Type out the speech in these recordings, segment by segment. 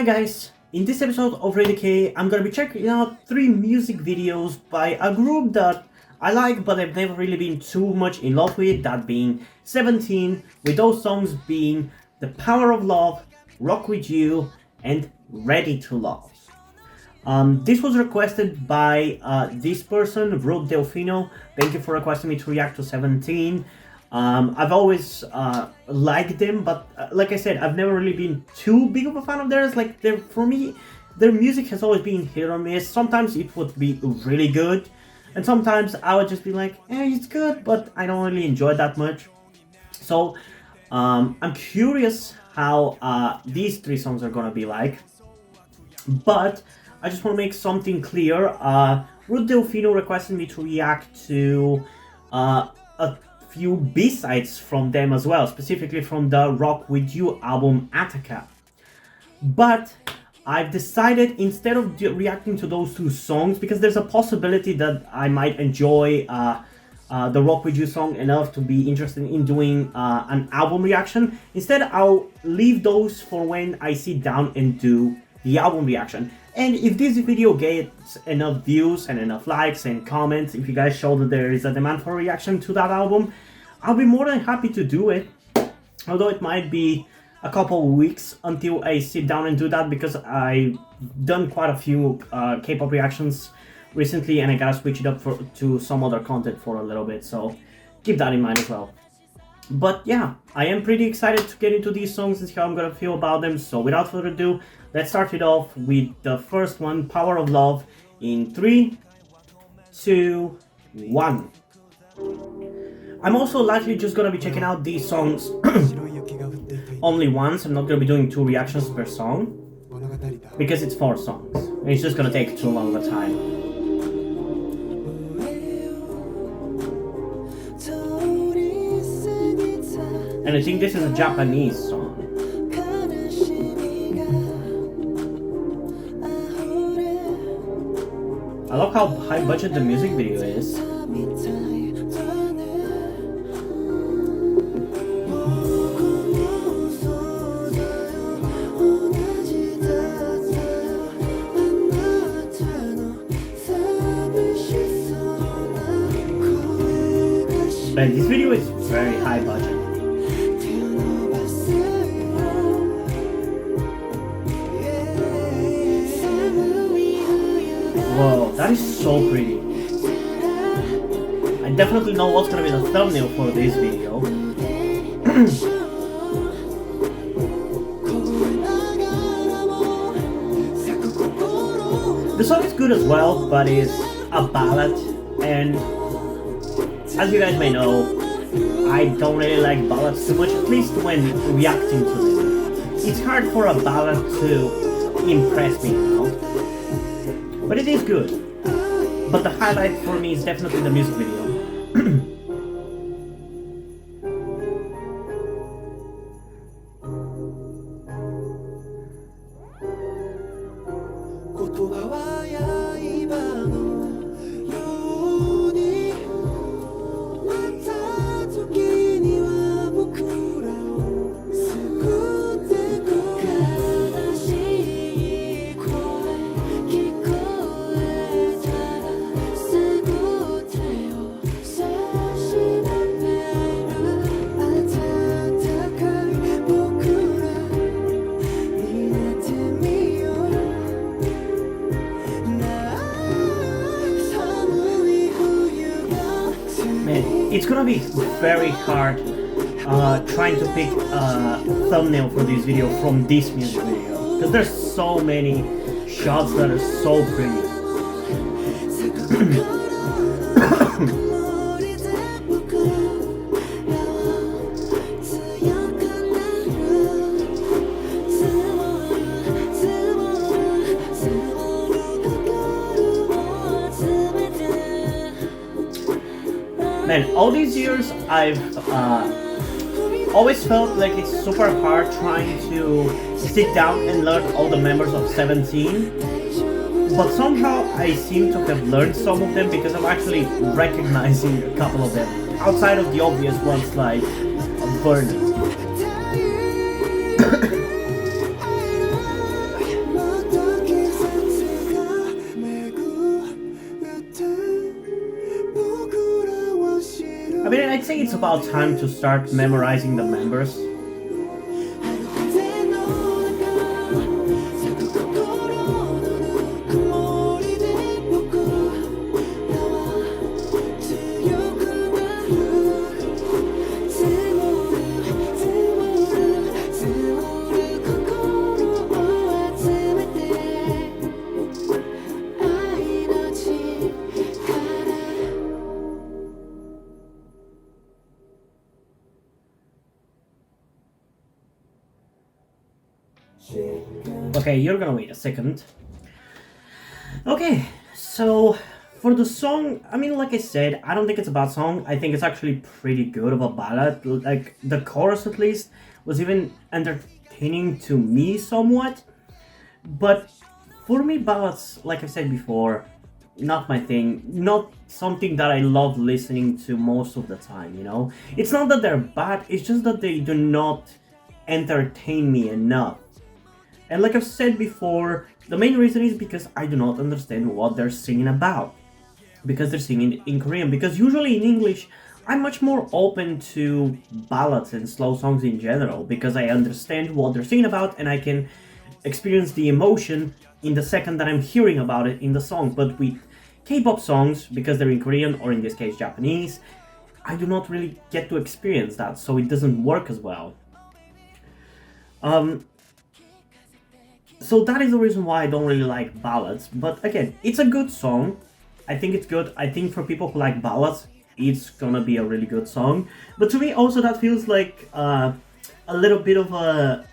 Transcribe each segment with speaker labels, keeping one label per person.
Speaker 1: Hi guys, in this episode of Radicay, I'm gonna be checking out 3 music videos by a group that I like but I've never really been too much in love with, that being 17, with those songs being The Power of Love, Rock With You, and Ready to Love. This was requested by this person, Rod Delfino. Thank you for requesting me to react to 17. I've always liked them, but like I said, I've never really been too big of a fan of theirs. Like, for me, their music has always been hit or miss. Sometimes it would be really good, and sometimes I would just be like, it's good, but I don't really enjoy it that much. So, I'm curious how these 3 songs are gonna be like. But I just want to make something clear. Ruth Delfino requested me to react to a few B-sides from them as well, specifically from the Rock With You album Attica. But I've decided, instead of reacting to those 2 songs, because there's a possibility that I might enjoy the Rock With You song enough to be interested in doing an album reaction, instead I'll leave those for when I sit down and do the album reaction. And if this video gets enough views and enough likes and comments, if you guys show that there is a demand for a reaction to that album, I'll be more than happy to do it. Although it might be a couple of weeks until I sit down and do that, because I've done quite a few K-pop reactions recently and I gotta switch it up to some other content for a little bit, so keep that in mind as well. But yeah, I am pretty excited to get into these songs and see how I'm gonna feel about them. So without further ado, let's start it off with the first one, Power of Love, in 3, 2, 1. I'm also likely just gonna be checking out these songs only once. I'm not gonna be doing 2 reactions per song, because it's 4 songs. And it's just gonna take too long of a time. And I think this is a Japanese song. I love how high budget the music video is. Man, this video is very high budget. Whoa, that is so pretty. I definitely know what's gonna be the thumbnail for this video. The song is good as well, but it's a ballad, and as you guys may know, I don't really like ballads too much, at least when reacting to them. It's hard for a ballad to impress me now. But it is good. But the highlight for me is definitely the music video. It's gonna be very hard trying to pick a thumbnail for this video from this music video, because there's so many shots that are so pretty. Man, all these years I've always felt like it's super hard trying to sit down and learn all the members of 17, but somehow I seem to have learned some of them because I'm actually recognizing a couple of them, outside of the obvious ones like Burning. say it's about time to start memorizing the members? Okay, you're gonna wait a second. Okay, so for the song, I mean, like I said, I don't think it's a bad song. I think it's actually pretty good of a ballad. Like, the chorus at least was even entertaining to me somewhat. But for me, ballads, like I said before, not my thing. Not something that I love listening to most of the time, you know? It's not that they're bad, it's just that they do not entertain me enough. And like I've said before, the main reason is because I do not understand what they're singing about. Because they're singing in Korean. Because usually in English, I'm much more open to ballads and slow songs in general. Because I understand what they're singing about and I can experience the emotion in the second that I'm hearing about it in the song. But with K-pop songs, because they're in Korean or in this case Japanese, I do not really get to experience that. So it doesn't work as well. So that is the reason why I don't really like ballads. But again, it's a good song. I think it's good. I think for people who like ballads, it's gonna be a really good song. But to me also that feels like a little bit of a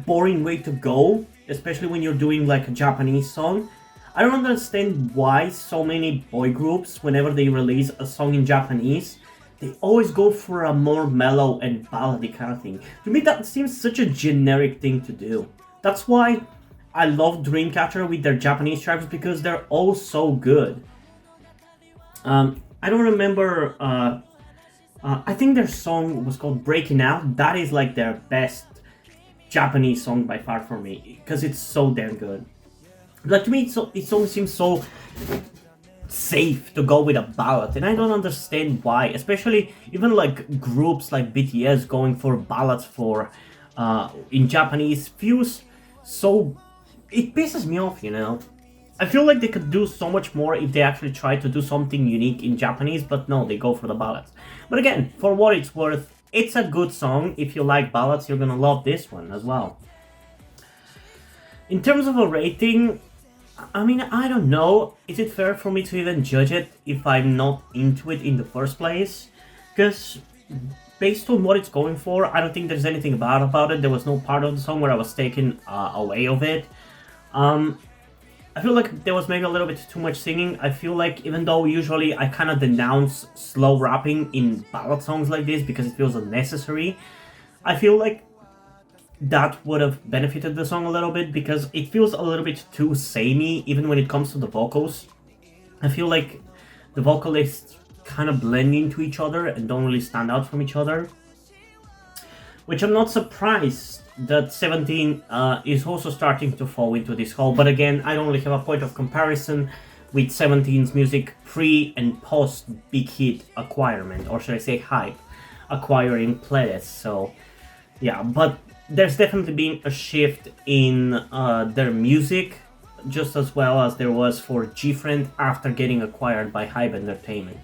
Speaker 1: boring way to go. Especially when you're doing like a Japanese song. I don't understand why so many boy groups, whenever they release a song in Japanese, they always go for a more mellow and ballady kind of thing. To me that seems such a generic thing to do. That's why I love Dreamcatcher with their Japanese tracks because they're all so good. I don't remember. I think their song was called Breaking Out. That is like their best Japanese song by far for me because it's so damn good. Like to me, it always seems so safe to go with a ballad, and I don't understand why. Especially even like groups like BTS going for ballads for in Japanese feels so. It pisses me off, you know. I feel like they could do so much more if they actually try to do something unique in Japanese, but no, they go for the ballads. But again, for what it's worth, it's a good song. If you like ballads, you're gonna love this one as well. In terms of a rating, I mean, I don't know. Is it fair for me to even judge it if I'm not into it in the first place? Because based on what it's going for, I don't think there's anything bad about it. There was no part of the song where I was taken away of it. I feel like there was maybe a little bit too much singing. I feel like even though usually I kind of denounce slow rapping in ballad songs like this because it feels unnecessary, I feel like that would have benefited the song a little bit because it feels a little bit too samey even when it comes to the vocals. I feel like the vocalists kind of blend into each other and don't really stand out from each other. Which I'm not surprised that 17 is also starting to fall into this hole. But again, I don't really have a point of comparison with 17's music pre and post big hit acquirement, or should I say hype, acquiring playlists. So yeah, but there's definitely been a shift in their music, just as well as there was for G-Friend after getting acquired by Hype Entertainment.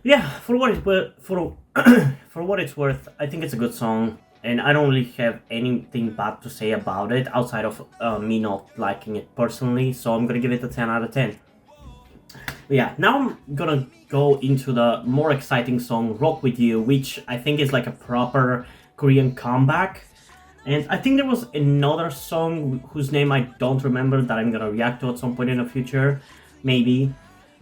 Speaker 1: Yeah, for what it's worth, for what it's worth, I think it's a good song, and I don't really have anything bad to say about it outside of me not liking it personally. So I'm gonna give it a 10 out of 10. But yeah, now I'm gonna go into the more exciting song "Rock With You," which I think is like a proper Korean comeback. And I think there was another song whose name I don't remember that I'm gonna react to at some point in the future, maybe.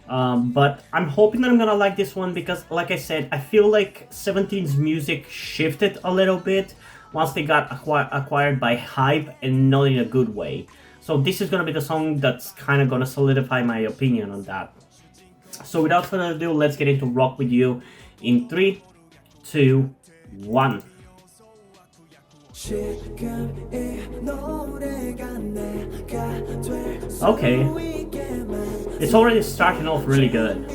Speaker 1: But I'm hoping that I'm gonna like this one because, like I said, I feel like 17's music shifted a little bit once they got acquired by Hype, and not in a good way. So this is gonna be the song that's kind of gonna solidify my opinion on that. So without further ado, let's get into Rock With You in 3, 2, 1. Okay, it's already starting off really good.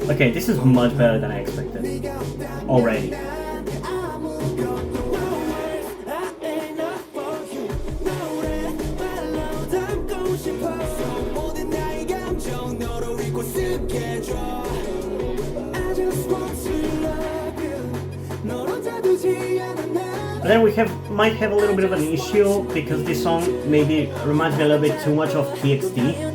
Speaker 1: Okay, this is much better than I expected already. But then might have a little bit of an issue because this song maybe reminds me a little bit too much of TXT.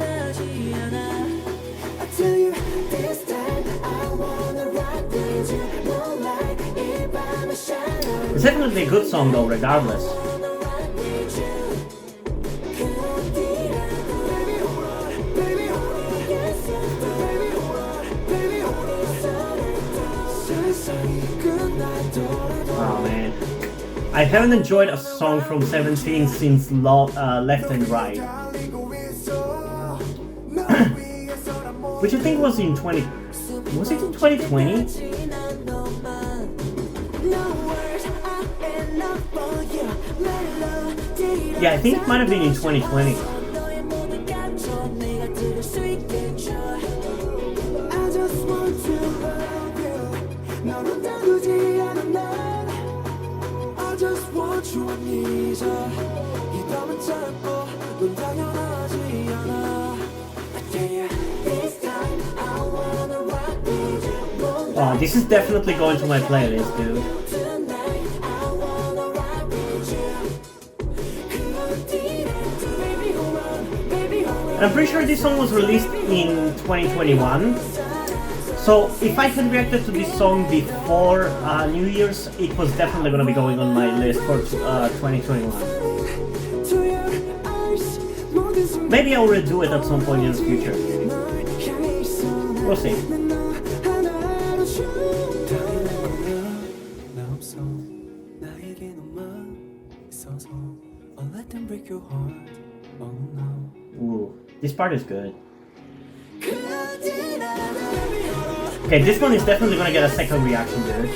Speaker 1: It's definitely a good song though, regardless. Oh man, I haven't enjoyed a song from 17 since Left and Right, which I think was in 20. Was it in 2020? Yeah, I think it might have been in 2020. Oh, this is definitely going to my playlist, dude. And I'm pretty sure this song was released in 2021. So if I had reacted to this song before New Year's, it was definitely going to be going on my list for 2021. Maybe I'll redo it at some point in the future. We'll see. Ooh, this part is good. Okay, this one is definitely gonna get a second reaction, dude.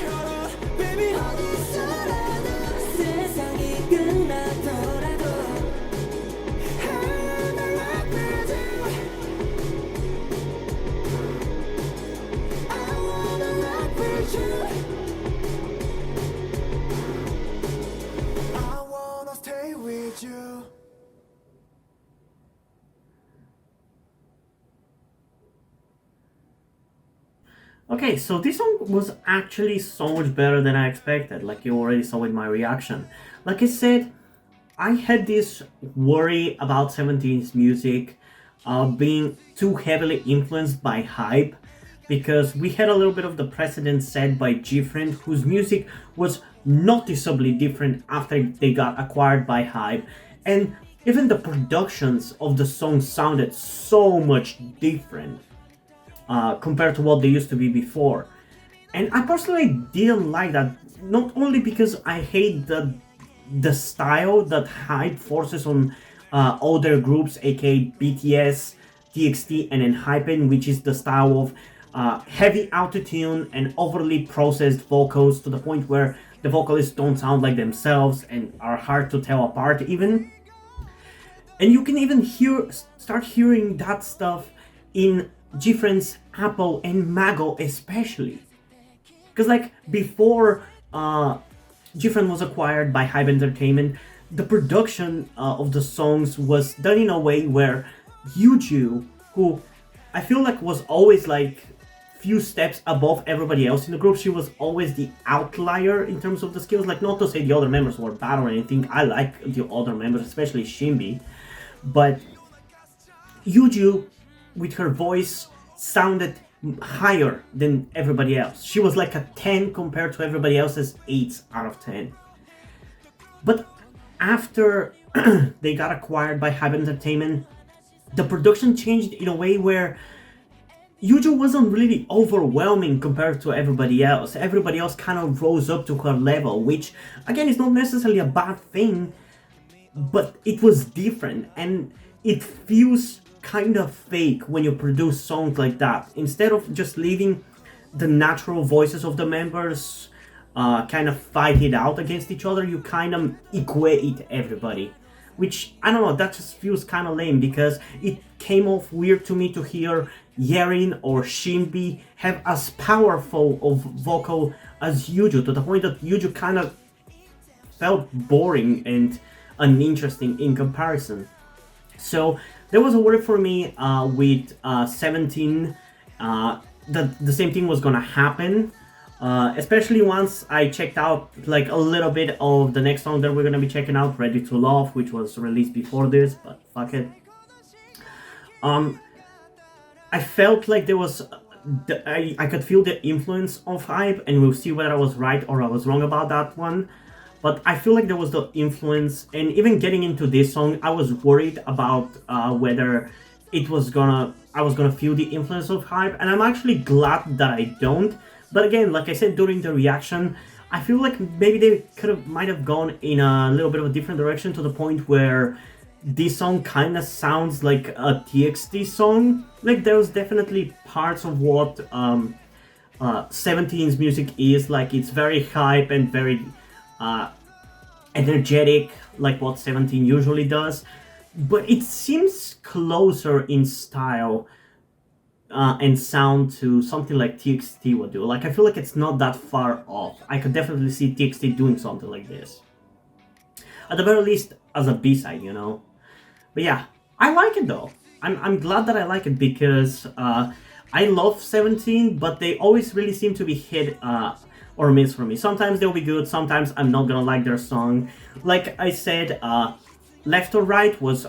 Speaker 1: Okay, so this song was actually so much better than I expected, like you already saw with my reaction. Like I said, I had this worry about 17's music being too heavily influenced by hype, because we had a little bit of the precedent set by Different, whose music was noticeably different after they got acquired by hype, and even the productions of the songs sounded so much different. Compared to what they used to be before. And I personally didn't like that, not only because I hate the style that hype forces on other groups, aka BTS, TXT, and ENHYPEN, which is the style of heavy autotune and overly processed vocals to the point where the vocalists don't sound like themselves and are hard to tell apart even. And you can even start hearing that stuff in Different's Apple and Mago especially. Because like before Different was acquired by Hype Entertainment, the production of the songs was done in a way where Yuju, who I feel like was always like few steps above everybody else in the group, she was always the outlier in terms of the skills. Like, not to say the other members were bad or anything, I like the other members, especially Shimbi, but Yuju, with her voice, sounded higher than everybody else. She was like a 10 compared to everybody else's 8 out of 10. But after they got acquired by Hype Entertainment, the production changed in a way where Yuju wasn't really overwhelming compared to everybody else. Everybody else kind of rose up to her level, which again is not necessarily a bad thing, but it was different and it feels kind of fake when you produce songs like that. Instead of just leaving the natural voices of the members kind of fight it out against each other. You kind of equate everybody, which I don't know. That just feels kind of lame because it came off weird to me to hear Yerin or Shinbi have as powerful of vocal as Yuju, to the point that Yuju kind of felt boring and uninteresting in comparison. So there was a worry for me with 17 that the same thing was gonna happen. Especially once I checked out like a little bit of the next song that we're gonna be checking out, Ready to Love, which was released before this, but fuck it. I felt like there was, I could feel the influence of Hype, and we'll see whether I was right or I was wrong about that one. But I feel like there was the influence, and even getting into this song, I was worried about whether I was gonna feel the influence of Hype, and I'm actually glad that I don't. But again, like I said during the reaction, I feel like maybe they might have gone in a little bit of a different direction, to the point where this song kind of sounds like a TXT song. Like there's definitely parts of what 17's music is. Like it's very hype and very energetic, like what 17 usually does. But it seems closer in style and sound to something like TXT would do. Like I feel like it's not that far off. I could definitely see TXT doing something like this. At the very least, as a B-side, you know. But yeah, I like it though. I'm glad that I like it because I love 17, but they always really seem to be hit or miss for me. Sometimes they'll be good, sometimes I'm not gonna like their song. Like I said, Left or Right was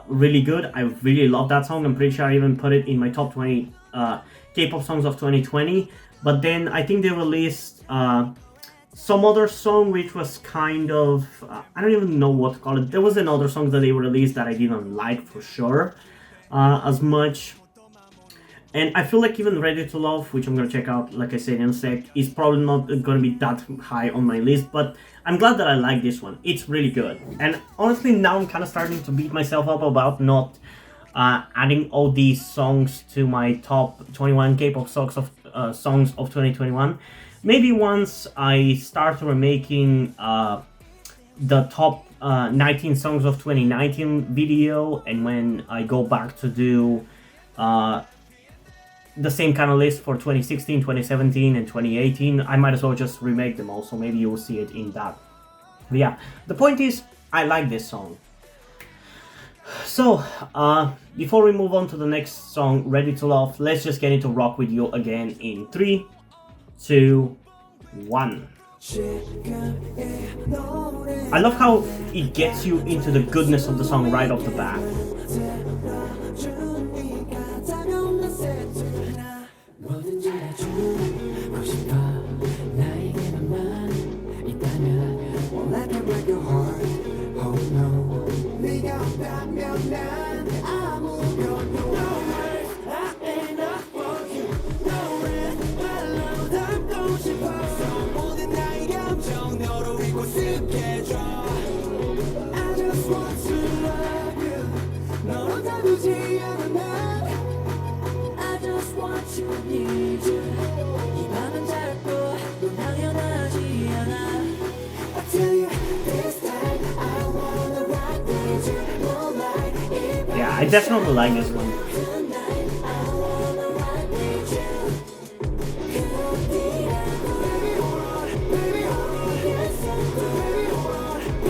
Speaker 1: really good. I really love that song. I'm pretty sure I even put it in my top 20 K-pop songs of 2020. But then I think they released some other song which was kind of, I don't even know what to call it. There was another song that they released that I didn't like for sure as much. And I feel like even Ready to Love, which I'm going to check out, like I said in a sec, is probably not going to be that high on my list, but I'm glad that I like this one. It's really good. And honestly, now I'm kind of starting to beat myself up about not adding all these songs to my top 21 K-pop songs of 2021. Maybe once I start remaking the top 19 songs of 2019 video, and when I go back to do the same kind of list for 2016, 2017, and 2018, I might as well just remake them all, so maybe you will see it in that. But yeah, the point is, I like this song. So, before we move on to the next song, Ready to Love, let's just get into Rock With You again in 3, 2, 1. I love how it gets you into the goodness of the song right off the bat. Yeah, I definitely like this one.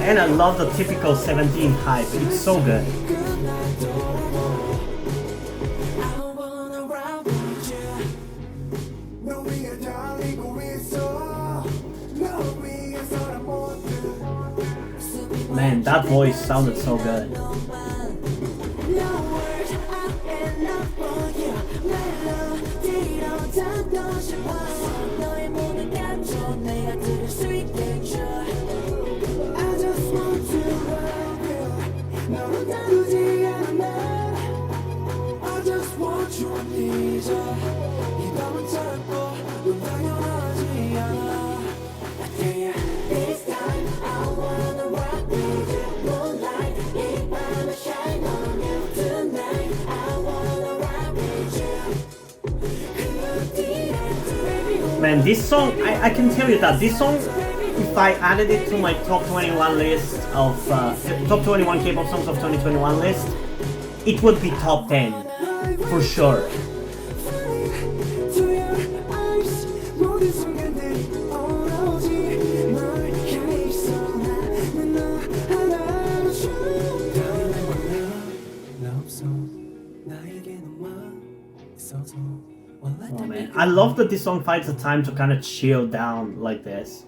Speaker 1: And I love the typical 17 hype, it's so good. Man, that voice sounded so good. Man, this song, I can tell you that this song, if I added it to my top 21 list of top 21 K-pop songs of 2021 list, it would be top 10 for sure. Oh man, I love that this song finds the time to kind of chill down like this.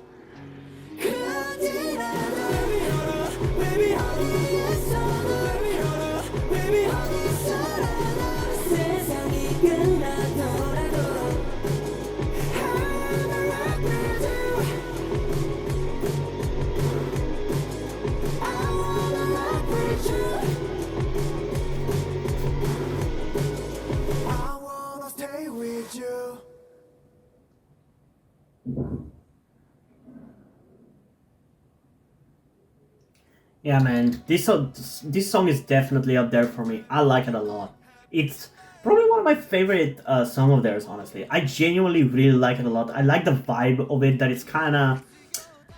Speaker 1: Yeah, man, this song is definitely up there for me. I like it a lot. It's probably one of my favorite song of theirs, honestly. I genuinely really like it a lot. I like the vibe of it, that it's kind of...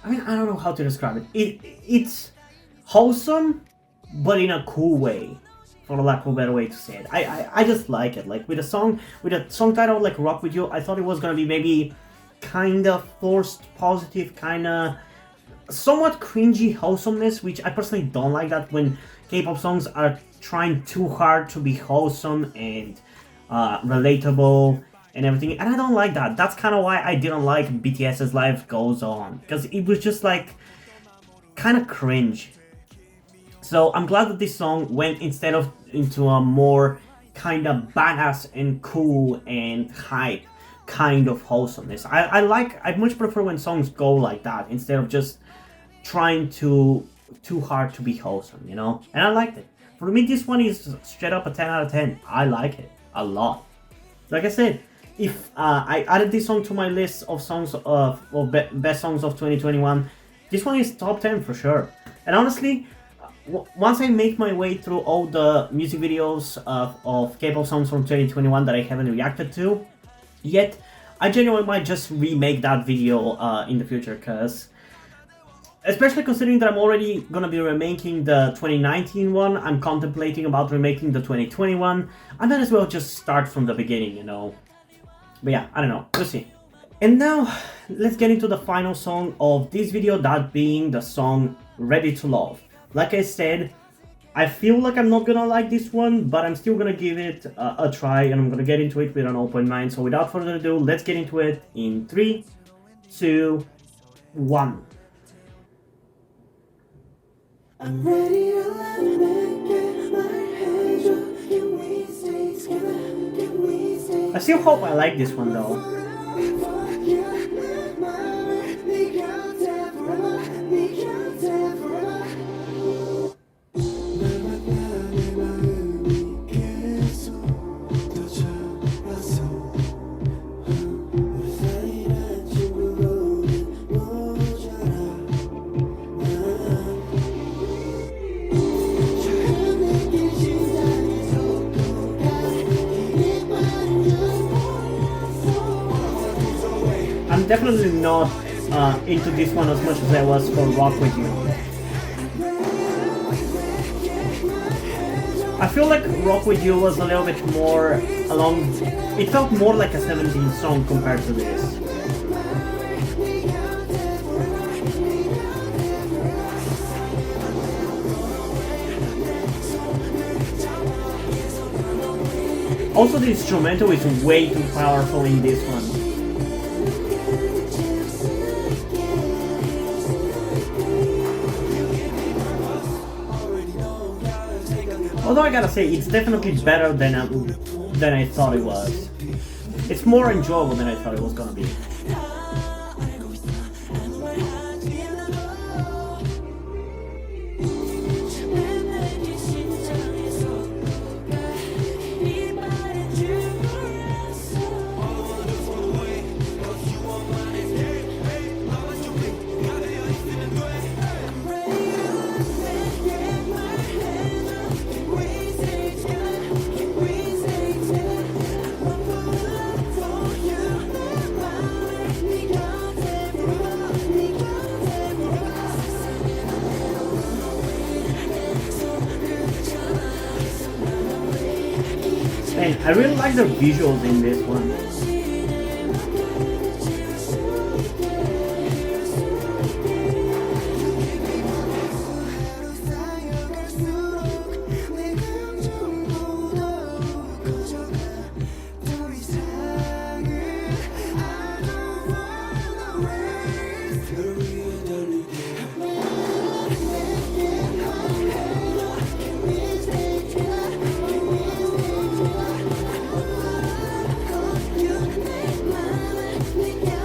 Speaker 1: I mean, I don't know how to describe it. It's wholesome, but in a cool way, for lack of a better way to say it. I just like it. Like, with a song title like Rock With You, I thought it was gonna be maybe kind of forced positive, kind of somewhat cringy wholesomeness, which I personally don't like that when K-pop songs are trying too hard to be wholesome and relatable and everything, and I don't like that. That's kind of why I didn't like BTS's Life Goes On, because it was just like kind of cringe. So I'm glad that this song went instead of into a more kind of badass and cool and hype kind of wholesomeness. I much prefer when songs go like that instead of just trying too hard to be wholesome, you know? And I liked it. For me, this one is straight up a 10 out of 10. I like it a lot. Like I said, if I added this song to my list of songs of best songs of 2021, this one is top 10 for sure. And honestly, once I make my way through all the music videos of K-pop songs from 2021 that I haven't reacted to yet, I genuinely might just remake that video in the future, because especially considering that I'm already gonna be remaking the 2019 one, I'm contemplating about remaking the 2021. I might as well just start from the beginning, you know. But yeah, I don't know, we'll see. And now, let's get into the final song of this video, that being the song Ready to Love. Like I said, I feel like I'm not gonna like this one, but I'm still gonna give it a try, and I'm gonna get into it with an open mind. So without further ado, let's get into it in 3, 2, 1. I'm ready to let me get my hands up. Can we stay together? Can we stay? I still hope I like this one though. I'm definitely not into this one as much as I was for Rock With You. I feel like Rock With You was a little bit more along... It felt more like a 17 song compared to this. Also, the instrumental is way too powerful in this one. Although I gotta say, it's definitely better than I thought it was. It's more enjoyable than I thought it was gonna be. I really like the visuals in this one.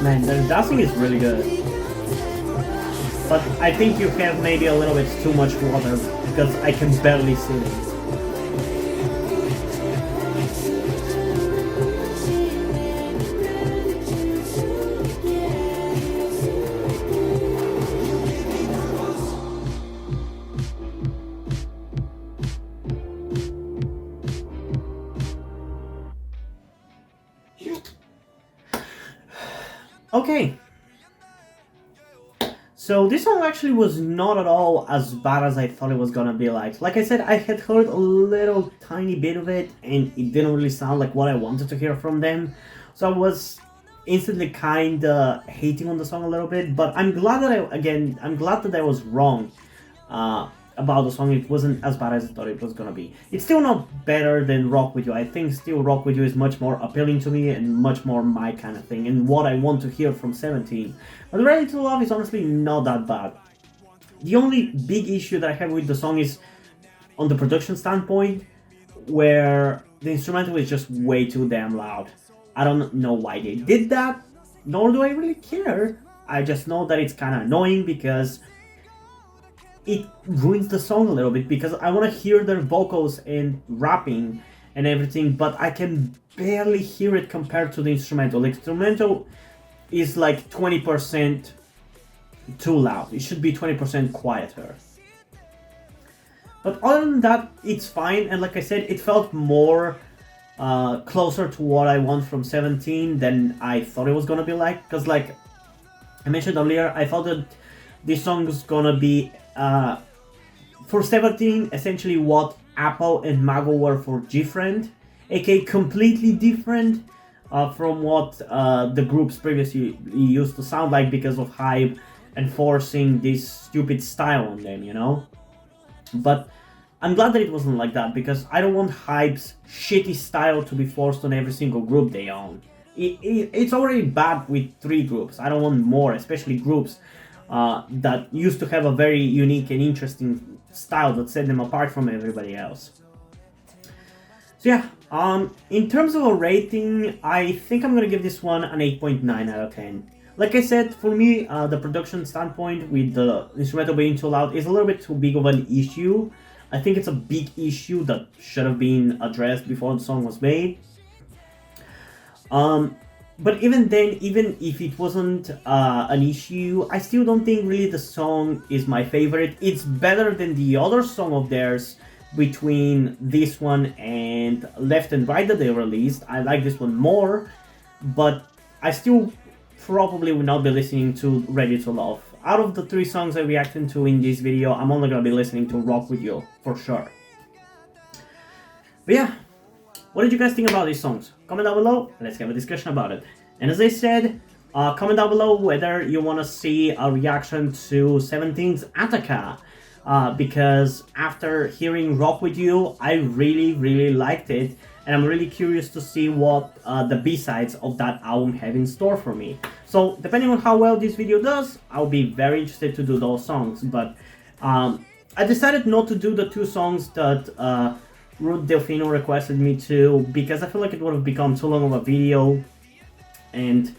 Speaker 1: Man, the dancing is really good. But I think you have maybe a little bit too much water because I can barely see it. Okay, so this song actually was not at all as bad as I thought it was gonna be. Like I said, I had heard a little tiny bit of it and it didn't really sound like what I wanted to hear from them. So I was instantly kinda hating on the song a little bit, but I'm glad that I'm glad that I was wrong about the song. It wasn't as bad as I thought it was gonna be. It's still not better than Rock With You. I think still Rock With You is much more appealing to me and much more my kind of thing and what I want to hear from 17. But Ready to Love is honestly not that bad. The only big issue that I have with the song is on the production standpoint, where the instrumental is just way too damn loud. I don't know why they did that, nor do I really care. I just know that it's kind of annoying because it ruins the song a little bit, because I want to hear their vocals and rapping and everything, but I can barely hear it compared to the instrumental. The instrumental is like 20% too loud. It should be 20% quieter. But other than that, it's fine, and like I said, it felt more closer to what I want from 17 than I thought it was gonna be like. Because like I mentioned earlier, I thought that this song was gonna be for 17 essentially what Apple and Mago were for G-Friend, aka completely different from what the groups previously used to sound like because of hype and forcing this stupid style on them, you know? But I'm glad that it wasn't like that, because I don't want hype's shitty style to be forced on every single group they own. It's already bad with 3 groups. I don't want more, especially groups that used to have a very unique and interesting style that set them apart from everybody else. So yeah, in terms of a rating, I think I'm gonna give this one an 8.9 out of 10. Like I said, for me, the production standpoint with the instrumental being too loud is a little bit too big of an issue. I think it's a big issue that should have been addressed before the song was made. But even then, even if it wasn't an issue, I still don't think really the song is my favorite. It's better than the other song of theirs between this one and Left and Right that they released. I like this one more, but I still probably will not be listening to Ready to Love. Out of the 3 songs I reacted to in this video, I'm only gonna be listening to Rock With You, for sure. But yeah, what did you guys think about these songs? Comment down below, let's have a discussion about it. And as I said, comment down below whether you want to see a reaction to 17's Ataka. Because after hearing Rock With You, I really liked it. And I'm really curious to see what the B-sides of that album have in store for me. So depending on how well this video does, I'll be very interested to do those songs. But I decided not to do the 2 songs that Ruth Delfino requested me to, because I feel like it would have become too long of a video, and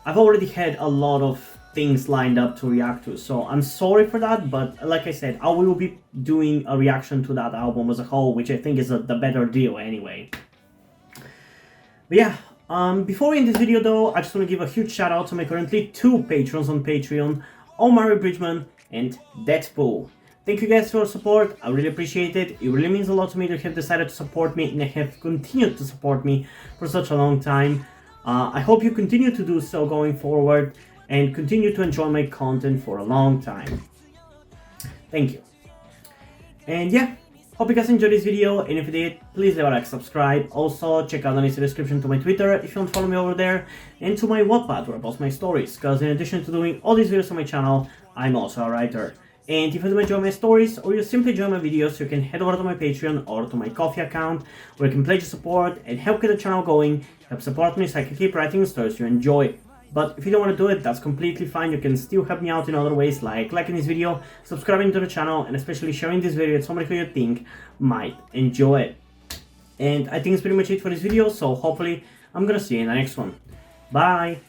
Speaker 1: I've already had a lot of things lined up to react to, so I'm sorry for that. But like I said, I will be doing a reaction to that album as a whole, which I think is the better deal anyway. But yeah, before we end this video though, I just want to give a huge shout out to my currently 2 patrons on Patreon, Omari Bridgman and Deadpool. Thank you guys for your support, I really appreciate it. It really means a lot to me that you have decided to support me and have continued to support me for such a long time. I hope you continue to do so going forward and continue to enjoy my content for a long time. Thank you. And yeah, Hope you guys enjoyed this video, and if you did, please leave a like, subscribe. Also, check out the description to my Twitter if you want to follow me over there, and to my Wattpad where I post my stories, because in addition to doing all these videos on my channel, I'm also a writer. And if you do enjoy my stories, or you simply enjoy my videos, you can head over to my Patreon or to my Ko-fi account, where you can pledge your support and help get the channel going, help support me so I can keep writing stories you enjoy. But if you don't want to do it, that's completely fine. You can still help me out in other ways, like liking this video, subscribing to the channel, and especially sharing this video with somebody who you think might enjoy it. And I think it's pretty much it for this video, so hopefully I'm gonna see you in the next one. Bye!